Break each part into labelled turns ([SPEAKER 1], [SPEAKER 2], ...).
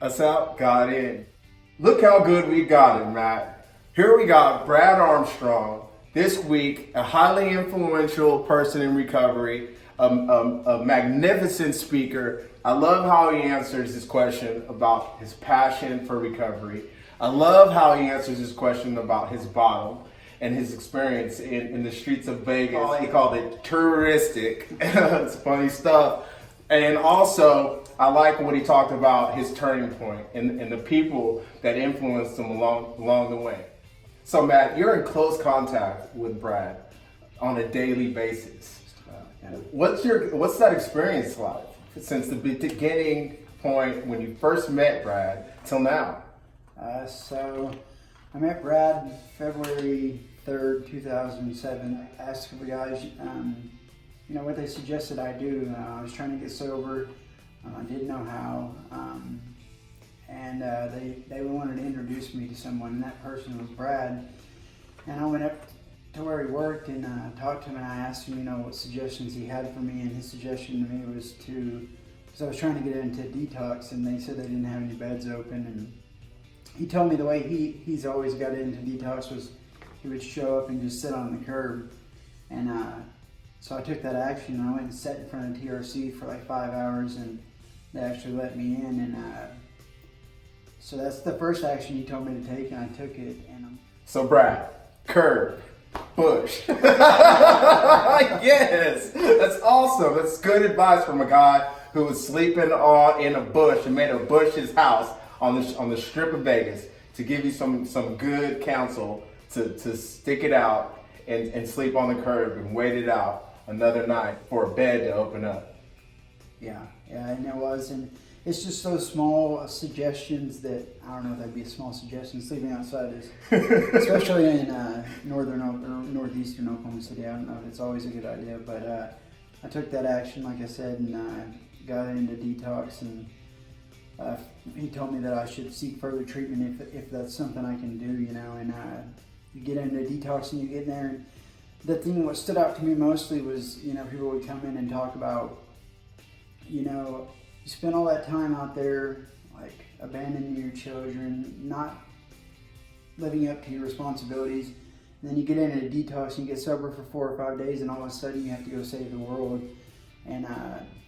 [SPEAKER 1] Us out, got in. Look how good we got it, Matt. Here we got Brad Armstrong. This week, a highly influential person in recovery, a magnificent speaker. I love how he answers this question about his passion for recovery. I love how he answers this question about his bottle and his experience in the streets of Vegas. He called it touristic. It's funny stuff. And also, I like what he talked about, his turning point and the people that influenced him along the way. So Matt, you're in close contact with Brad on a daily basis. What's that experience like since the beginning point when you first met Brad till now?
[SPEAKER 2] So I met Brad February 3rd, 2007. Asked a couple guys, what they suggested I do. I was trying to get sober. I didn't know how. And they wanted to introduce me to someone, and that person was Brad. And I went up to where he worked and talked to him, and I asked him, what suggestions he had for me. And his suggestion to me was because I was trying to get into detox, and they said they didn't have any beds open. And he told me the way he's always got into detox was he would show up and just sit on the curb. And so I took that action, and I went and sat in front of TRC for like 5 hours, and they actually let me in. And so that's the first action he told me to take, and I took it. And
[SPEAKER 1] So Brad, curb, bush. Yes, that's awesome. That's good advice from a guy who was sleeping in a bush and made a bush his house on the strip of Vegas to give you some good counsel to stick it out and sleep on the curb and wait it out another night for a bed to open up.
[SPEAKER 2] Yeah, and it was, and it's just those small suggestions that, I don't know if that'd be a small suggestion, sleeping outside is, especially in northeastern Oklahoma City, I don't know if it's always a good idea, but I took that action, like I said, and got into detox, and he told me that I should seek further treatment if that's something I can do, and you get into detox and you get in there, and the thing what stood out to me mostly was, people would come in and talk about, you spend all that time out there, like abandoning your children, not living up to your responsibilities, and then you get into a detox and you get sober for 4 or 5 days, and all of a sudden you have to go save the world, and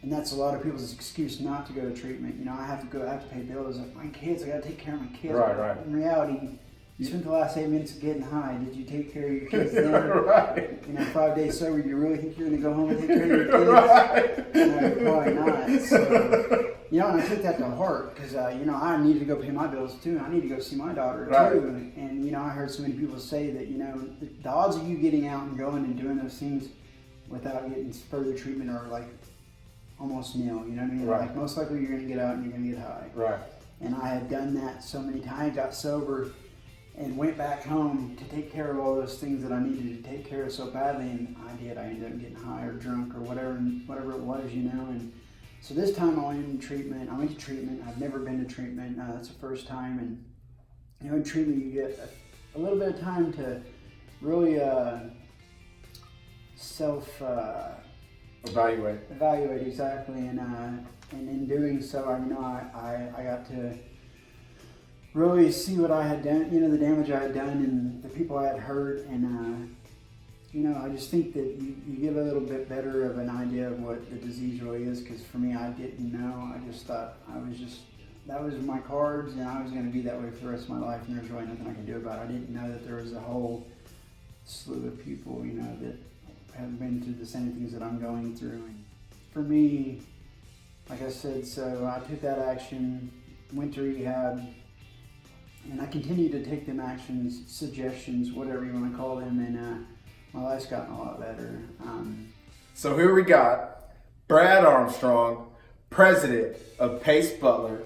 [SPEAKER 2] that's a lot of people's excuse not to go to treatment. I have to pay bills. Like, my kids, I got to take care of my kids.
[SPEAKER 1] Right.
[SPEAKER 2] In reality, you spent the last 8 minutes getting high. Did you take care of your kids then?
[SPEAKER 1] Right.
[SPEAKER 2] 5 days sober, you really think you're going to go home and take care of your kids? Right. Probably not. So, and I took that to heart because, I needed to go pay my bills too. I need to go see my daughter too. And, I heard so many people say that, the odds of you getting out and going and doing those things without getting further treatment are like almost nil. You know what I mean?
[SPEAKER 1] Right.
[SPEAKER 2] Like most likely you're going to get out and you're going to get high.
[SPEAKER 1] Right.
[SPEAKER 2] And I had done that so many times. I got sober and went back home to take care of all those things that I needed to take care of so badly, and I did. I ended up getting high or drunk or whatever it was, and so this time I went to treatment. I've never been to treatment. That's the first time, and in treatment you get a little bit of time to really evaluate exactly, and in doing so, I got to really see what I had done, the damage I had done and the people I had hurt, and I just think that you get a little bit better of an idea of what the disease really is, because for me, I didn't know. I just thought that was my cards, and I was going to be that way for the rest of my life, and there's really nothing I could do about it. I didn't know that there was a whole slew of people, that have been through the same things that I'm going through. And for me, like I said, so I took that action, went to rehab, and I continued to take them actions, suggestions, whatever you want to call them, and my life's gotten a lot better.
[SPEAKER 1] So here we got Brad Armstrong, president of Pacebutler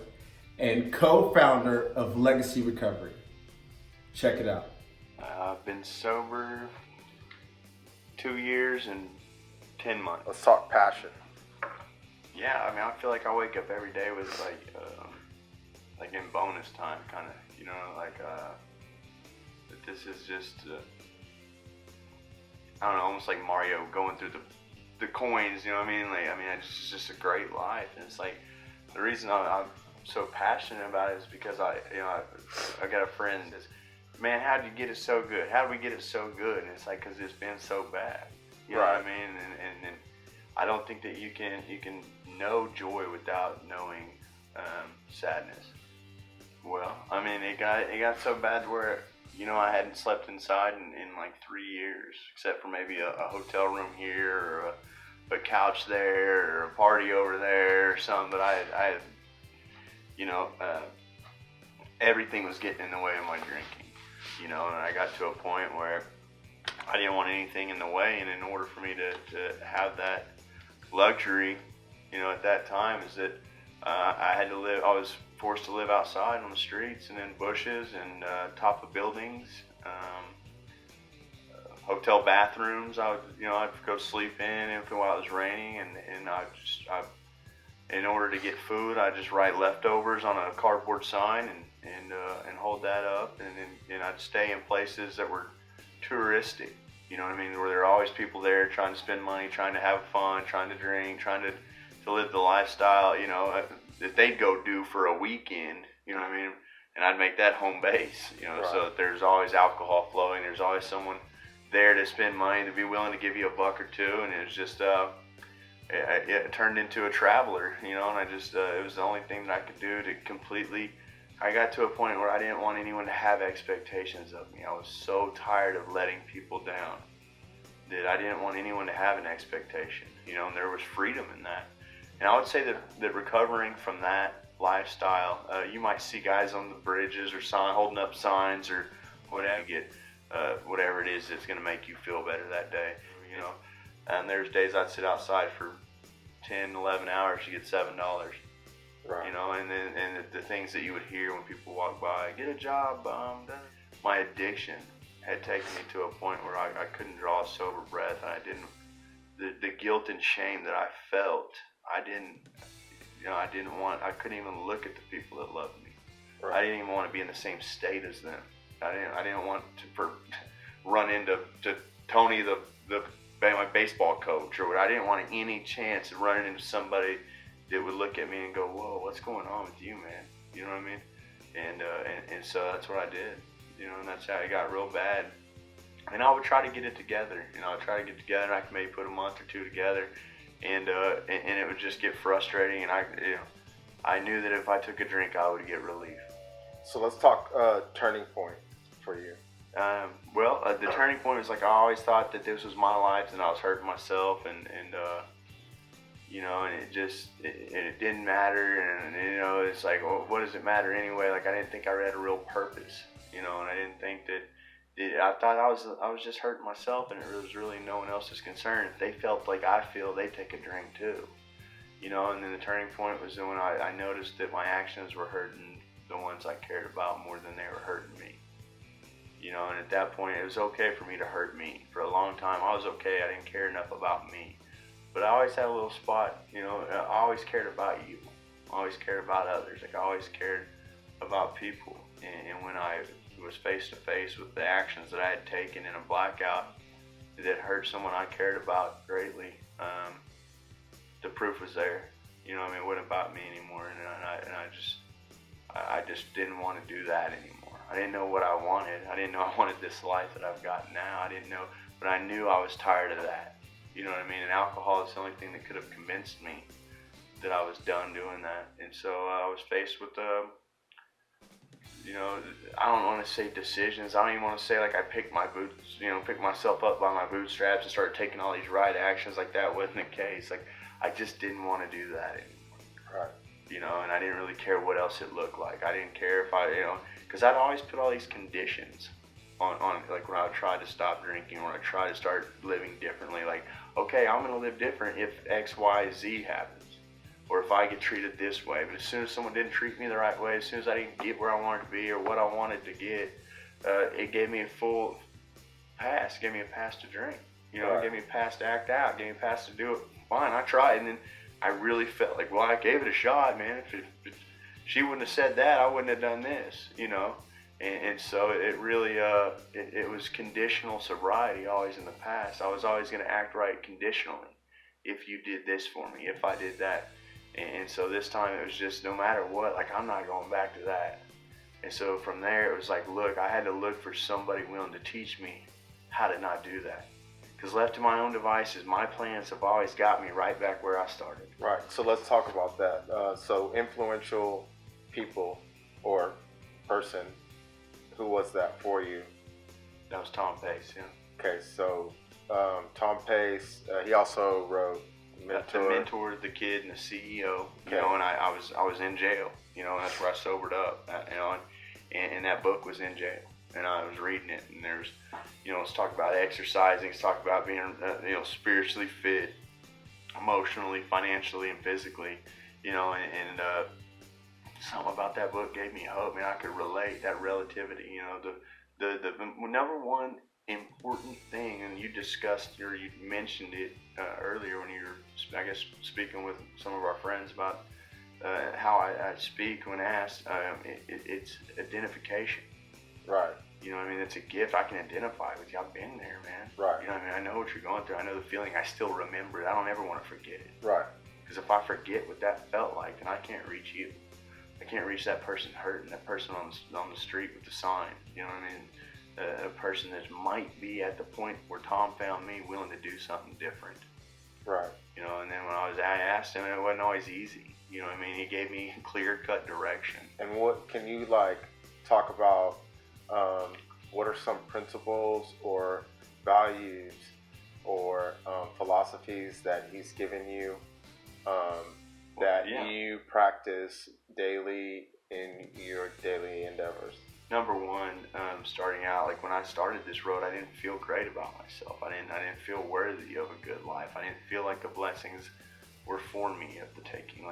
[SPEAKER 1] and co-founder of Legacy Recovery. Check it out.
[SPEAKER 3] I've been sober 2 years and 10 months.
[SPEAKER 1] Let's talk passion.
[SPEAKER 3] Yeah, I feel like I wake up every day with like in bonus time, kind of, that this is just, I don't know, almost like Mario going through the coins, you know what I mean? It's just a great life, and it's like the reason so passionate about it is because I got a friend that's, man, how did you get it so good? How did we get it so good? And it's like, because it's been so bad. You know what I mean? And I don't think that you can know joy without knowing sadness. Well, I mean, it got so bad where, I hadn't slept inside in like 3 years, except for maybe a hotel room here or a couch there or a party over there or something. But I had everything was getting in the way of my drinking, and I got to a point where I didn't want anything in the way, and in order for me to have that luxury, at that time, is that I was forced to live outside on the streets and in bushes and top of buildings, hotel bathrooms. I'd go to sleep in while it was raining, and in order to get food, I just write leftovers on a cardboard sign and hold that up, and I'd stay in places that were touristic. You know what I mean? Where there are always people there trying to spend money, trying to have fun, trying to drink, trying to live the lifestyle, that they'd go do for a weekend. You know what I mean? And I'd make that home base. So that there's always alcohol flowing. There's always someone there to spend money, to be willing to give you $1 or $2, and it was just it turned into a traveler, and I just it was the only thing that I could do to completely. I got to a point where I didn't want anyone to have expectations of me. I was so tired of letting people down that I didn't want anyone to have an expectation, and there was freedom in that. And I would say that recovering from that lifestyle, you might see guys on the bridges or holding up signs or whatever, get whatever it is that's going to make you feel better that day, And there's days I'd sit outside for 10, 11 hours to get $7.
[SPEAKER 1] Right.
[SPEAKER 3] And the things that you would hear when people walk by, get a job. My addiction had taken me to a point where I couldn't draw a sober breath, and I didn't. The guilt and shame that I felt, I couldn't even look at the people that loved me. Right. I didn't even want to be in the same state as them. I didn't want to run into Tony, my baseball coach, or I didn't want any chance of running into somebody that would look at me and go, "Whoa, what's going on with you, man?" You know what I mean? And so that's what I did, and that's how it got real bad. And I would try to get it together, I'd try to get together, and I could maybe put a month or two together, and it would just get frustrating, and I knew that if I took a drink, I would get relief.
[SPEAKER 1] So let's talk turning point for you.
[SPEAKER 3] The turning point was like I always thought that this was my life and I was hurting myself, and it didn't matter, and it's like, well, what does it matter anyway? Like, I didn't think I had a real purpose, and I didn't think that. I thought I was just hurting myself, and it was really no one else's concern. If they felt like I feel, they take a drink too, And then the turning point was when I noticed that my actions were hurting the ones I cared about more than they were hurting me. And at that point, it was okay for me to hurt me. For a long time, I was okay. I didn't care enough about me. But I always had a little spot, I always cared about you. I always cared about others. Like, I always cared about people. And when I was face to face with the actions that I had taken in a blackout that hurt someone I cared about greatly, the proof was there. It wasn't about me anymore. And I just didn't want to do that anymore. I didn't know what I wanted. I didn't know I wanted this life that I've got now. I didn't know, but I knew I was tired of that. You know what I mean? And alcohol is the only thing that could have convinced me that I was done doing that. And so I was faced with, I don't want to say decisions. I don't even want to say like I picked myself up by my bootstraps and started taking all these right actions. Like, that wasn't the case. Like, I just didn't want to do that anymore. Right. And I didn't really care what else it looked like. I didn't care if because I'd always put all these conditions on like when I tried to stop drinking, or when I tried to start living differently. Like, okay, I'm going to live different if X, Y, Z happens, or if I get treated this way. But as soon as someone didn't treat me the right way, as soon as I didn't get where I wanted to be or what I wanted to get, it gave me a full pass. It gave me a pass to drink. Right. It gave me a pass to act out. It gave me a pass to do it. Fine, I tried, and then I really felt like, well, I gave it a shot, man. If she wouldn't have said that, I wouldn't have done this, And so it really, it was conditional sobriety always in the past. I was always going to act right conditionally. If you did this for me, if I did that. And so this time it was just no matter what, like I'm not going back to that. And so from there it was like, look, I had to look for somebody willing to teach me how to not do that. Because left to my own devices, my plans have always got me right back where I started.
[SPEAKER 1] Right. So let's talk about that. So influential people or person, who was that for you?
[SPEAKER 3] That was Tom Pace, yeah.
[SPEAKER 1] Okay, so Tom Pace, he also wrote
[SPEAKER 3] The mentor, the kid, and the CEO.
[SPEAKER 1] Okay.
[SPEAKER 3] You know, and I was in jail. You know, and that's where I sobered up. You know, and that book was in jail, and I was reading it, and there's, you know, let's talk about exercising. Let's talk about being, you know, spiritually fit, emotionally, financially, and physically. You know, and something about that book gave me hope. Man, I could relate that relativity. You know, the number one important thing, and you discussed or you mentioned it earlier when you were, I guess, speaking with some of our friends about how I speak when asked. It's identification.
[SPEAKER 1] Right.
[SPEAKER 3] You know what I mean? It's a gift. I can identify with you. I've been there, man.
[SPEAKER 1] Right.
[SPEAKER 3] You know what I mean? I know what you're going through. I know the feeling. I still remember it. I don't ever want to forget it.
[SPEAKER 1] Right.
[SPEAKER 3] Because if I forget what that felt like, then I can't reach you. I can't reach that person hurting, that person on the street with the sign. You know what I mean? A person that might be at the point where Tom found me, willing to do something different.
[SPEAKER 1] Right.
[SPEAKER 3] You know, and then when I asked him, it wasn't always easy. You know what I mean? He gave me clear-cut direction.
[SPEAKER 1] And what can you talk about? What are some principles or values or philosophies that he's given you that you practice daily in your daily endeavors?
[SPEAKER 3] Number one, starting out, like when I started this road, I didn't feel great about myself. I didn't feel worthy of a good life. I didn't feel like the blessings were for me of the taking.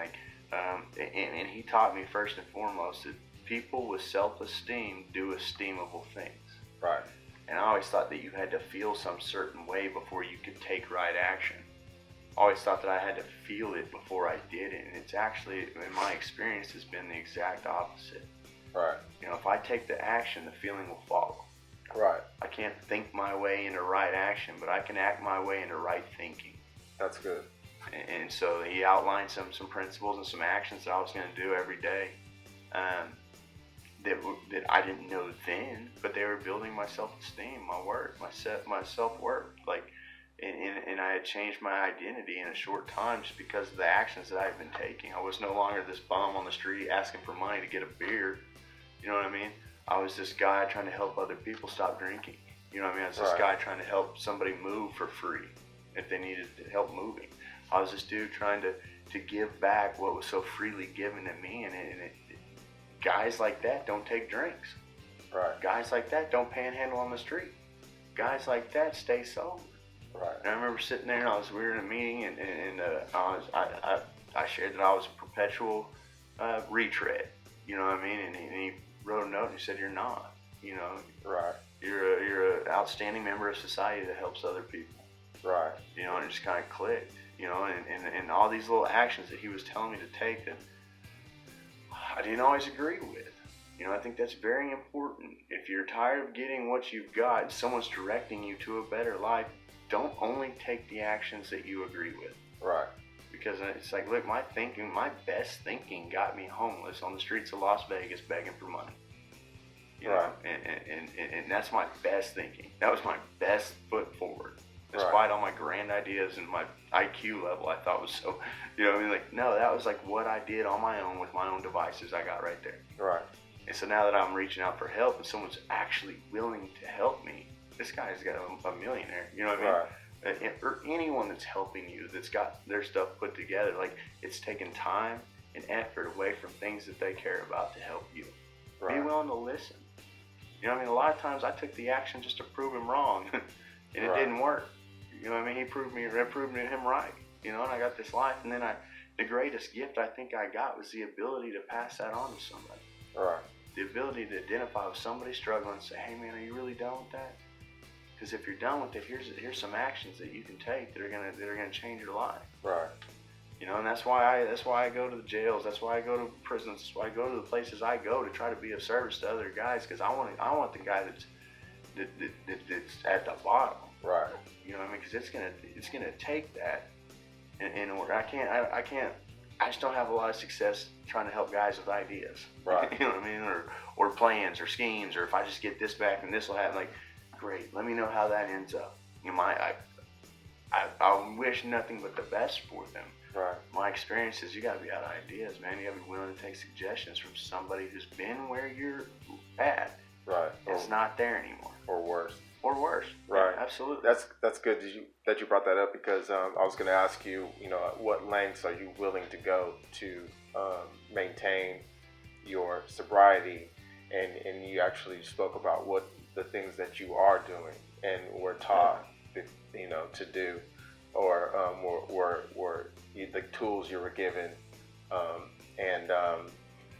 [SPEAKER 3] And he taught me first and foremost that people with self-esteem do esteemable things.
[SPEAKER 1] Right.
[SPEAKER 3] And I always thought that you had to feel some certain way before you could take right action. I always thought that I had to feel it before I did it. And it's actually, in my experience, has been the exact opposite.
[SPEAKER 1] Right.
[SPEAKER 3] You know, if I take the action, the feeling will follow.
[SPEAKER 1] Right.
[SPEAKER 3] I can't think my way into right action, but I can act my way into right thinking.
[SPEAKER 1] That's good.
[SPEAKER 3] And so he outlined some principles and some actions that I was going to do every day that I didn't know then, but they were building my self-esteem, my work, my self-worth. And I had changed my identity in a short time just because of the actions that I had been taking. I was no longer this bum on the street asking for money to get a beer. You know what I mean? I was this guy trying to help other people stop drinking. You know what I mean? I was this guy trying to help somebody move for free if they needed help moving. I was this dude trying to give back what was so freely given to me. And guys like that don't take drinks.
[SPEAKER 1] Right.
[SPEAKER 3] Guys like that don't panhandle on the street. Guys like that stay sober.
[SPEAKER 1] Right.
[SPEAKER 3] And I remember sitting there, and we were in a meeting, and I shared that I was a perpetual retread. You know what I mean? And he wrote a note and he said, "You're not. You know,
[SPEAKER 1] right.
[SPEAKER 3] You're an outstanding member of society that helps other people."
[SPEAKER 1] Right.
[SPEAKER 3] You know, and it just kind of clicked. You know, and all these little actions that he was telling me to take that I didn't always agree with. You know, I think that's very important. If you're tired of getting what you've got, and someone's directing you to a better life, don't only take the actions that you agree with.
[SPEAKER 1] Right.
[SPEAKER 3] Because it's like, look, my best thinking got me homeless on the streets of Las Vegas begging for money. You know, and that's my best thinking. That was my best foot forward. Despite all my grand ideas and my IQ level, I thought was so, you know what I mean? Like, no, that was like what I did on my own with my own devices I got right there.
[SPEAKER 1] Right.
[SPEAKER 3] And so now that I'm reaching out for help and someone's actually willing to help me, this guy's got a millionaire, you know what I mean?
[SPEAKER 1] Right.
[SPEAKER 3] Or anyone that's helping you that's got their stuff put together, like it's taking time and effort away from things that they care about to help you. Right. Be willing to listen. You know what I mean? A lot of times I took the action just to prove him wrong, and it didn't work. You know what I mean? I proved him right. You know, and I got this life, and then the greatest gift I think I got was the ability to pass that on to somebody.
[SPEAKER 1] Right.
[SPEAKER 3] The ability to identify with somebody struggling and say, "Hey man, are you really done with that? Because if you're done with it, here's some actions that you can take that are gonna change your life." Right. You know, and that's why I go to the jails. That's why I go to prisons. That's why I go to the places I go to try to be of service to other guys. Because I want the guy that's at the bottom. Right. You know what I mean? Because it's gonna take that in order. I can't I just don't have a lot of success trying to help guys with ideas.
[SPEAKER 4] Right.
[SPEAKER 3] You know what I mean? Or plans or schemes, or if I just get this back and this will happen, like, great, let me know how that ends up. You know, I wish nothing but the best for them.
[SPEAKER 4] Right.
[SPEAKER 3] My experience is you got to be out of ideas, man. You got to be willing to take suggestions from somebody who's been where you're at.
[SPEAKER 4] Right.
[SPEAKER 3] It's not there anymore.
[SPEAKER 4] Or worse.
[SPEAKER 3] Or worse.
[SPEAKER 4] Right.
[SPEAKER 3] Yeah, absolutely.
[SPEAKER 4] That's good that you brought that up, because I was going to ask you, at what lengths are you willing to go to maintain your sobriety, and you actually spoke about what the things that you are doing and were taught, to do, or were the tools you were given,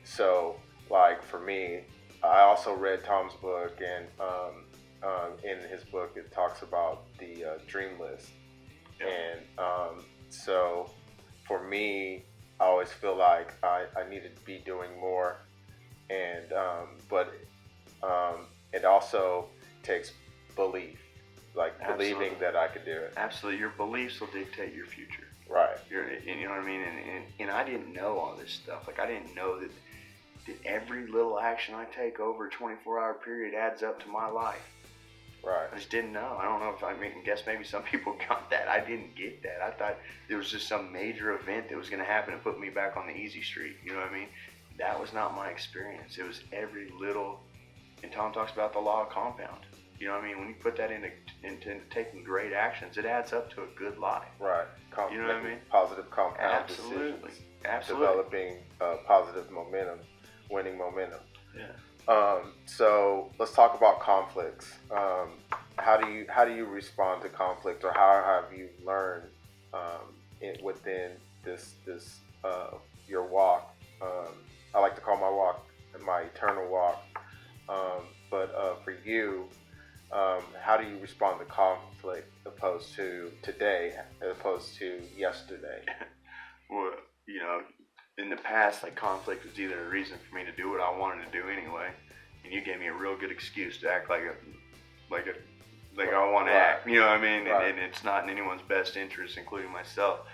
[SPEAKER 4] so like for me, I also read Tom's book, and in his book it talks about the dream list, and so for me, I always feel like I needed to be doing more, and but it also takes belief, like believing that I could do it.
[SPEAKER 3] Absolutely, your beliefs will dictate your future.
[SPEAKER 4] Right.
[SPEAKER 3] You know what I mean? And I didn't know all this stuff. Like, I didn't know that every little action I take over a 24-hour period adds up to my life.
[SPEAKER 4] Right.
[SPEAKER 3] I just didn't know. I don't know if I guess maybe some people got that. I didn't get that. I thought there was just some major event that was going to happen and put me back on the easy street. You know what I mean? That was not my experience. It was every little, and Tom talks about the law of compound. You know what I mean? When you put that into taking great actions, it adds up to a good life.
[SPEAKER 4] Right.
[SPEAKER 3] You know what I mean?
[SPEAKER 4] Positive compound
[SPEAKER 3] Absolutely.
[SPEAKER 4] decisions.
[SPEAKER 3] Absolutely.
[SPEAKER 4] Developing positive momentum, winning momentum.
[SPEAKER 3] Yeah.
[SPEAKER 4] So let's talk about conflicts. How do you respond to conflict, or how have you learned within this your walk? I like to call my walk my eternal walk. But for you, how do you respond to conflict opposed to today, as opposed to yesterday?
[SPEAKER 3] Well, in the past, like, conflict was either a reason for me to do what I wanted to do anyway, and you gave me a real good excuse to act like I want to act. You know what I mean?
[SPEAKER 4] Right.
[SPEAKER 3] And it's not in anyone's best interest, including myself.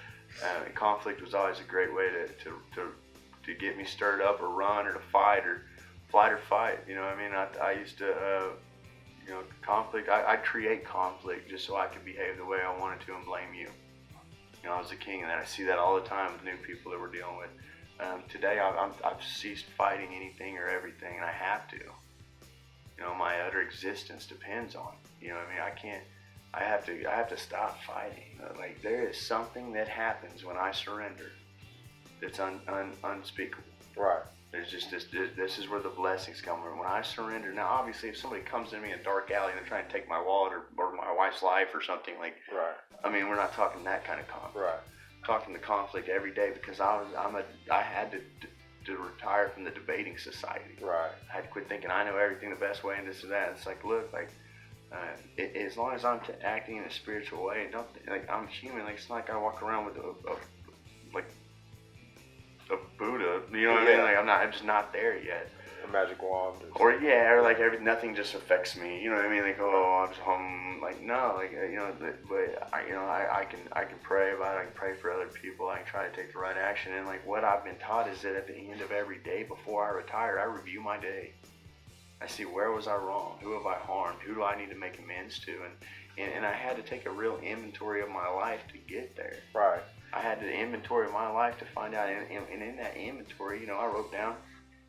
[SPEAKER 3] Conflict was always a great way to get me stirred up, or run, or to fight, or flight or fight. You know what I mean? I used to, conflict. I create conflict just so I can behave the way I wanted to and blame you. I was the king of that. I see that all the time with new people that we're dealing with. Today, I've ceased fighting anything or everything, and I have to. My utter existence depends on it. You know what I mean? I can't. I have to stop fighting. Like, there is something that happens when I surrender that's unspeakable.
[SPEAKER 4] Right.
[SPEAKER 3] There's just this is where the blessings come from. When I surrender. Now, obviously, if somebody comes to me in a dark alley and they're trying to take my wallet or my wife's life or something, like,
[SPEAKER 4] right.
[SPEAKER 3] I mean, we're not talking that kind of conflict.
[SPEAKER 4] Right.
[SPEAKER 3] I'm talking the conflict every day, because I had to retire from the debating society.
[SPEAKER 4] Right.
[SPEAKER 3] I had to quit thinking I know everything the best way and this and that. It's like, look, like, as long as I'm acting in a spiritual way, I'm human. Like, it's not like I walk around with a Buddha. You know what I mean? Like, I'm just not there yet.
[SPEAKER 4] A magic wand.
[SPEAKER 3] Or like nothing just affects me. You know what I mean? Like, oh, I'm just home. Like, no, like, but I can pray about it. I can pray for other people. I can try to take the right action. And, like, what I've been taught is that at the end of every day before I retire, I review my day. I see, where was I wrong? Who have I harmed? Who do I need to make amends to? And I had to take a real inventory of my life to get there.
[SPEAKER 4] Right.
[SPEAKER 3] I had to inventory my life to find out, and in that inventory, I wrote down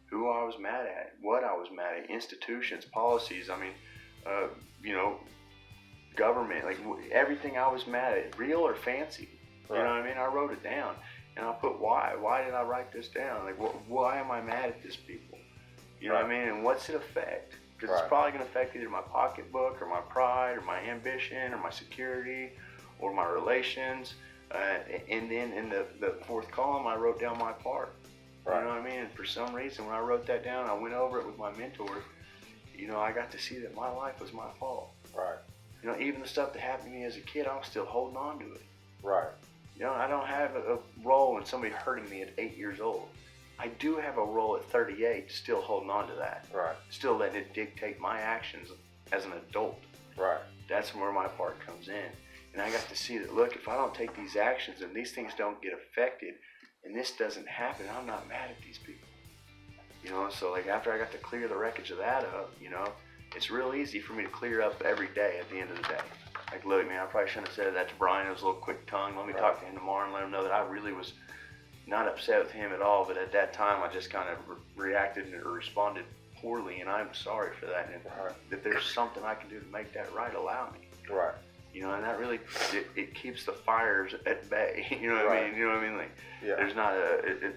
[SPEAKER 3] who I was mad at, what I was mad at, institutions, policies, government, like, everything I was mad at, real or fancy.
[SPEAKER 4] Right.
[SPEAKER 3] You know what I mean? I wrote it down, and I put why. Why did I write this down? Like, why am I mad at this people? You know what I mean? And what's it affect? Because it's probably going to affect either my pocketbook, or my pride, or my ambition, or my security, or my relations. And then in the fourth column, I wrote down my part.
[SPEAKER 4] Right.
[SPEAKER 3] You know what I mean? And for some reason, when I wrote that down, I went over it with my mentor. I got to see that my life was my fault.
[SPEAKER 4] Right.
[SPEAKER 3] Even the stuff that happened to me as a kid, I was still holding on to it.
[SPEAKER 4] Right.
[SPEAKER 3] I don't have a role in somebody hurting me at 8 years old. I do have a role at 38, still holding on to that.
[SPEAKER 4] Right.
[SPEAKER 3] Still letting it dictate my actions as an adult.
[SPEAKER 4] Right.
[SPEAKER 3] That's where my part comes in. And I got to see that, look, if I don't take these actions and these things don't get affected, and this doesn't happen, I'm not mad at these people. You know, so like after I got to clear the wreckage of that up, you know, it's real easy for me to clear up every day at the end of the day. Like, look, man, I probably shouldn't have said that to Brian. It was a little quick tongue. Let me talk to him tomorrow and let him know that I really was not upset with him at all. But at that time, I just kind of reacted or responded poorly, and I'm sorry for that. And if there's something I can do to make that right, allow me.
[SPEAKER 4] Right.
[SPEAKER 3] You know, and that really, it keeps the fires at bay. You know what I mean? You know what I mean? Like, there's not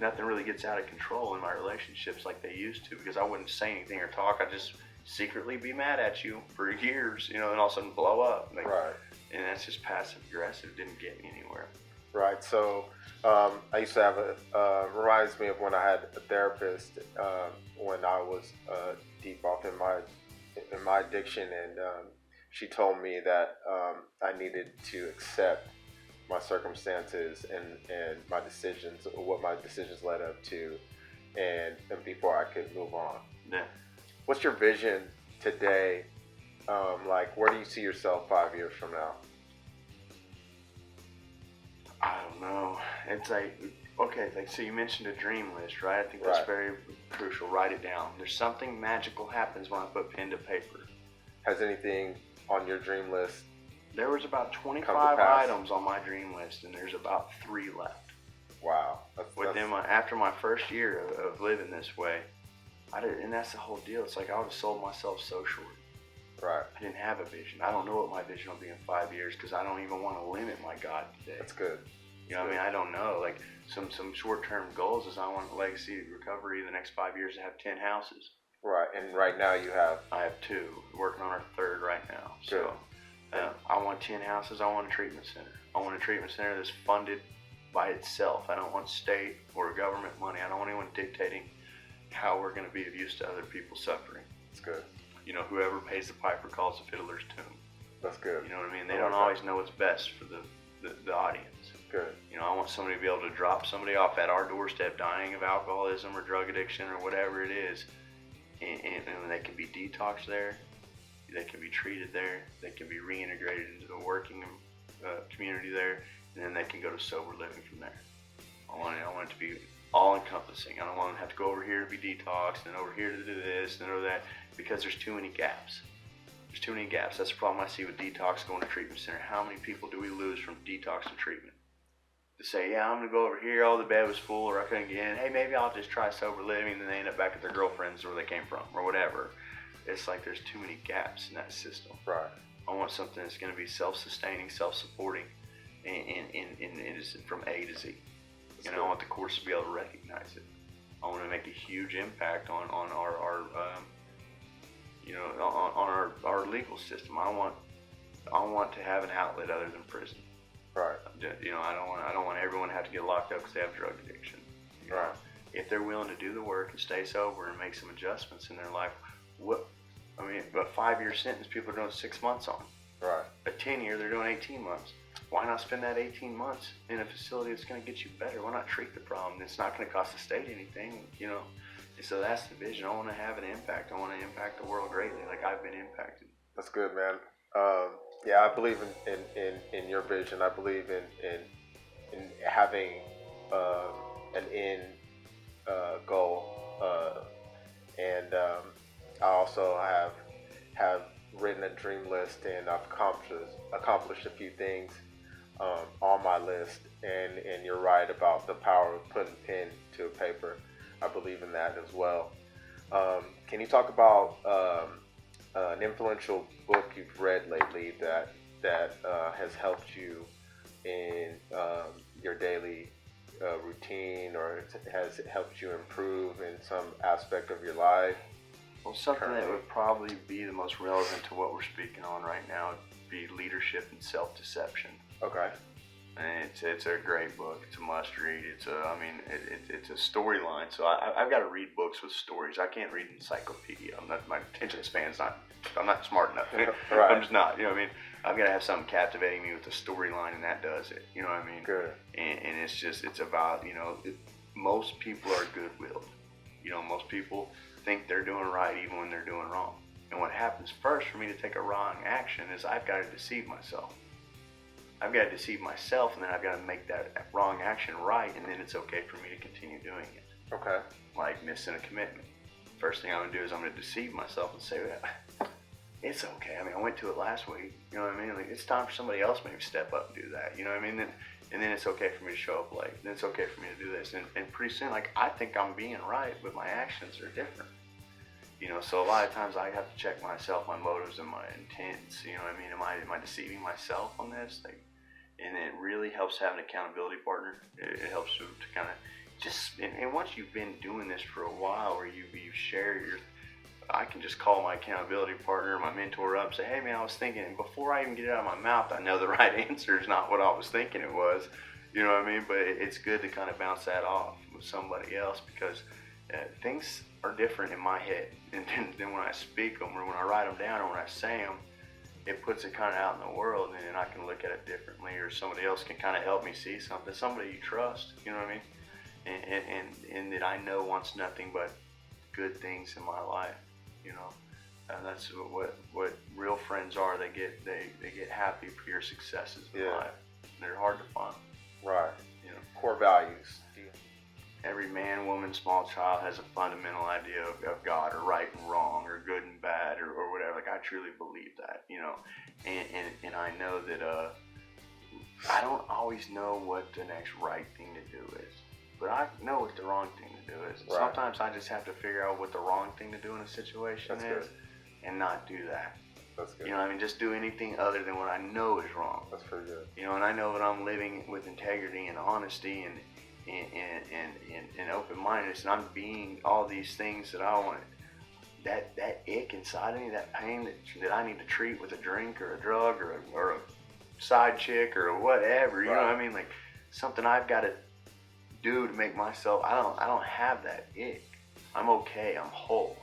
[SPEAKER 3] nothing really gets out of control in my relationships like they used to, because I wouldn't say anything or talk. I'd just secretly be mad at you for years, you know, and all of a sudden blow up. Like, and that's just passive aggressive. Didn't get me anywhere.
[SPEAKER 4] Right. So I used to have reminds me of when I had a therapist when I was deep off in my addiction, and she told me that I needed to accept my circumstances and my decisions, what my decisions led up to, and before I could move on.
[SPEAKER 3] Yeah.
[SPEAKER 4] What's your vision today? Like, where do you see yourself 5 years from now?
[SPEAKER 3] I don't know. It's like, okay, like, so you mentioned a dream list, right? I think that's very crucial. Write it down. There's something magical happens when I put pen to paper.
[SPEAKER 4] Has anything on your dream list?
[SPEAKER 3] There was about 25 items on my dream list, and there's about 3 left.
[SPEAKER 4] Wow.
[SPEAKER 3] After my first year of living this way, and that's the whole deal. It's like I would have sold myself so short.
[SPEAKER 4] Right.
[SPEAKER 3] I didn't have a vision. I don't know what my vision will be in 5 years, because I don't even want to limit my God today.
[SPEAKER 4] That's good.
[SPEAKER 3] You know what I mean? I don't know. Like, some short-term goals is I want Legacy Recovery the next 5 years to have 10 houses.
[SPEAKER 4] Right. And right now you have?
[SPEAKER 3] I have 2. Working on our 3rd right now.
[SPEAKER 4] Good.
[SPEAKER 3] So I want 10 houses. I want a treatment center. I want a treatment center that's funded by itself. I don't want state or government money. I don't want anyone dictating how we're going to be of use to other people suffering.
[SPEAKER 4] That's good.
[SPEAKER 3] You know, whoever pays the piper calls the fiddler's tune.
[SPEAKER 4] That's good.
[SPEAKER 3] You know what I mean? They don't always know what's best for the audience.
[SPEAKER 4] Good.
[SPEAKER 3] You know, I want somebody to be able to drop somebody off at our doorstep dying of alcoholism or drug addiction or whatever it is, and they can be detoxed there, they can be treated there, they can be reintegrated into the working community there, and then they can go to sober living from there. I want it to be all-encompassing. I don't want them to have to go over here to be detoxed and over here to do this and over that, because there's too many gaps. There's too many gaps. That's the problem I see with detox going to treatment center. How many people do we lose from detox and treatment? To say, yeah, I'm going to go over here, oh, the bed was full, or I couldn't get in. Hey, maybe I'll just try sober living, and then they end up back at their girlfriends where they came from, or whatever. It's like there's too many gaps in that system.
[SPEAKER 4] Right.
[SPEAKER 3] I want something that's going to be self-sustaining, self-supporting, and it's from A to Z. And I want the course to be able to recognize it. I want to make a huge impact on our you know, on our legal system. I want to have an outlet other than prison.
[SPEAKER 4] Right.
[SPEAKER 3] You know, I don't want everyone to have to get locked up because they have drug addiction. You know? If they're willing to do the work and stay sober and make some adjustments in their life, a 5-year sentence people are doing 6 months on.
[SPEAKER 4] Right.
[SPEAKER 3] A 10-year, they're doing 18 months. Why not spend that 18 months in a facility that's going to get you better? Why not treat the problem? It's not going to cost the state anything, you know. And so that's the vision. I want to have an impact. I want to impact the world greatly, like I've been impacted.
[SPEAKER 4] That's good, man. Yeah, I believe in your vision. I believe in having an end goal, and I also have written a dream list, and I've accomplished a few things on my list. And you're right about the power of putting pen to paper. I believe in that as well. Can you talk about an influential book you've read lately that has helped you in your daily routine, or has helped you improve in some aspect of your life?
[SPEAKER 3] Well, something that would probably be the most relevant to what we're speaking on right now would be Leadership and Self-Deception.
[SPEAKER 4] Okay.
[SPEAKER 3] And it's a great book. It's a must read. It's a storyline. So I've got to read books with stories. I can't read an encyclopedia. My attention span's I'm not smart enough.
[SPEAKER 4] Right.
[SPEAKER 3] I'm just not. You know what I mean? I've got to have something captivating me with a storyline, and that does it. You know what I mean?
[SPEAKER 4] Good.
[SPEAKER 3] And it's about, you know, most people are good-willed. You know, most people think they're doing right even when they're doing wrong. And what happens first for me to take a wrong action is I've got to deceive myself. I've got to deceive myself, and then I've got to make that wrong action right, and then it's okay for me to continue doing it.
[SPEAKER 4] Okay.
[SPEAKER 3] Like missing a commitment. First thing I'm going to do is I'm going to deceive myself and say, well, it's okay. I mean, I went to it last week. You know what I mean? Like, it's time for somebody else maybe step up and do that. You know what I mean? And then it's okay for me to show up late. Then it's okay for me to do this. And pretty soon, like, I think I'm being right, but my actions are different. You know, so a lot of times I have to check myself, my motives and my intents. You know what I mean? Am I deceiving myself on this? Like, and it really helps having an accountability partner. It helps to kind of just, and once you've been doing this for a while, or you share your, I can just call my accountability partner, my mentor up and say, hey man, I was thinking, and before I even get it out of my mouth, I know the right answer is not what I was thinking it was. You know what I mean? But it's good to kind of bounce that off with somebody else, because things are different in my head than when I speak them, or when I write them down, or when I say them. It puts it kind of out in the world, and then I can look at it differently, or somebody else can kind of help me see something, somebody you trust, you know what I mean? And that I know wants nothing but good things in my life, you know. And that's what real friends are. They get happy for your successes in life. They're hard to find.
[SPEAKER 4] Right.
[SPEAKER 3] You know,
[SPEAKER 4] core values.
[SPEAKER 3] every man, woman, small child has a fundamental idea of God, or right and wrong, or good and bad, or whatever. Like, I truly believe that, you know. And I know that I don't always know what the next right thing to do is, but I know what the wrong thing to do is. Right. Sometimes I just have to figure out what the wrong thing to do in a situation is, and not do that.
[SPEAKER 4] That's good.
[SPEAKER 3] You know what I mean? Just do anything other than what I know is wrong.
[SPEAKER 4] That's pretty good. You
[SPEAKER 3] know, and I know that I'm living with integrity and honesty and open-mindedness, and I'm being all these things that I want. That ick inside of me, that pain that I need to treat with a drink or a drug or a side chick or whatever. You know what I mean? Like, something I've got to do to make myself. I don't have that ick. I'm okay. I'm whole.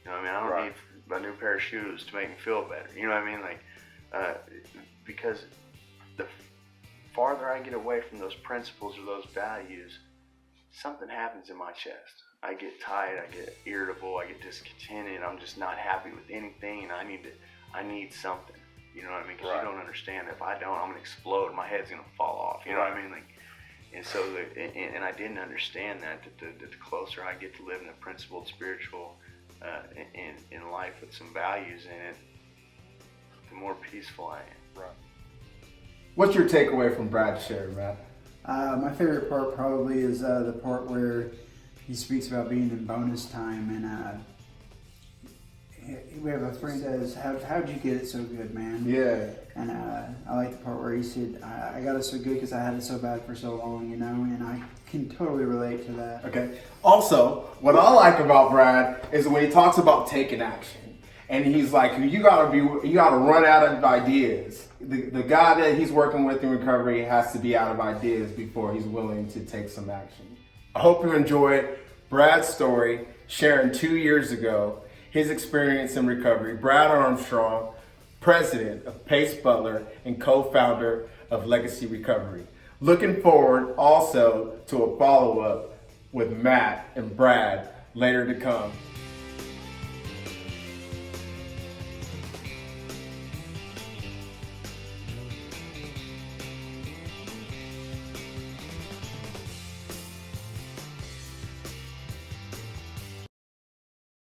[SPEAKER 3] You know what I mean? I don't need a new pair of shoes to make me feel better. You know what I mean? Like, because the farther I get away from those principles or those values, something happens in my chest. I get tight, I get irritable, I get discontented, I'm just not happy with anything, and I need something. You know what I mean? Because you don't understand. If I don't, I'm gonna explode. My head's gonna fall off. You know what I mean? Like, and so and I didn't understand that the closer I get to living a principled, spiritual, in life with some values in it, the more peaceful I am.
[SPEAKER 4] Right.
[SPEAKER 1] What's your takeaway from Brad sharing, Matt?
[SPEAKER 2] My favorite part probably is the part where he speaks about being in bonus time, and we have a friend that says, how'd you get it so good, man?
[SPEAKER 1] Yeah.
[SPEAKER 2] And I like the part where he said, I got it so good because I had it so bad for so long, you know, and I can totally relate to that.
[SPEAKER 1] Okay. Also, what I like about Brad is when he talks about taking action. And he's like, you gotta run out of ideas. The guy that he's working with in recovery has to be out of ideas before he's willing to take some action. I hope you enjoyed Brad's story, sharing 2 years ago, his experience in recovery. Brad Armstrong, president of Pacebutler and co-founder of Legacy Recovery. Looking forward also to a follow-up with Matt and Brad later to come.